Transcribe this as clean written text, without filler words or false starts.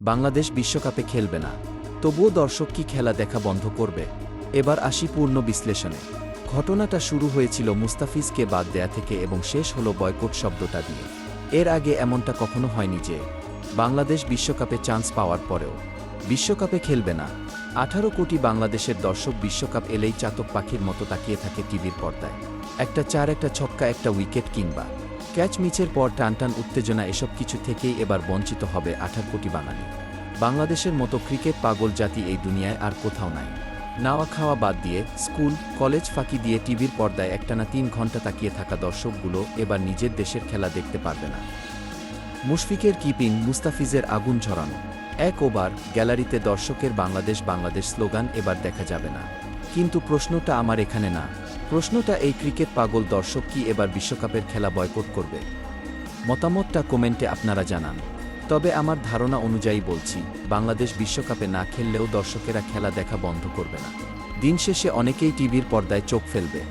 বাংলাদেশ বিশ্বকাপে খেলবে না, তবুও দর্শক কি খেলা দেখা বন্ধ করবে? এবার আসি পূর্ণ বিশ্লেষণে। ঘটনাটা শুরু হয়েছিল মুস্তাফিজকে বাদ দেয়া থেকে এবং শেষ হলো বয়কট শব্দটা দিয়ে। এর আগে এমনটা কখনো হয়নি যে বাংলাদেশ বিশ্বকাপে চান্স পাওয়ার পরেও বিশ্বকাপে খেলবে না। 18 কোটি বাংলাদেশের দর্শক বিশ্বকাপ এলেই চাতক পাখির মতো তাকিয়ে থাকে টিভির পর্দায়। একটা চার, একটা ছক্কা, একটা উইকেট কিংবা ক্যাচ মিচের পর টানটান উত্তেজনা, এসব কিছু থেকেই এবার বঞ্চিত হবে 18 কোটি বাঙালি। বাংলাদেশের মতো ক্রিকেট পাগল জাতি এই দুনিয়ায় আর কোথাও নাই। নাওয়া খাওয়া বাদ দিয়ে স্কুল কলেজ ফাঁকি দিয়ে টিভির পর্দায় একটানা 3 ঘণ্টা তাকিয়ে থাকা দর্শকগুলো এবার নিজের দেশের খেলা দেখতে পারবে না। মুশফিকের কিপিং, মুস্তাফিজের আগুন ঝরানো এক ওভার, গ্যালারিতে দর্শকের বাংলাদেশ বাংলাদেশ স্লোগান এবার দেখা যাবে না। কিন্তু প্রশ্নটা আমার এখানে না, প্রশ্নটা এই ক্রিকেট পাগল দর্শক কি এবার বিশ্বকাপের খেলা বয়কট করবে? মতামতটা কমেন্টে আপনারা জানান। তবে আমার ধারণা অনুযায়ী বলছি, বাংলাদেশ বিশ্বকাপে না খেললেও দর্শকেরা খেলা দেখা বন্ধ করবে না। দিন শেষে অনেকেই টিভির পর্দায় চোখ ফেলবে।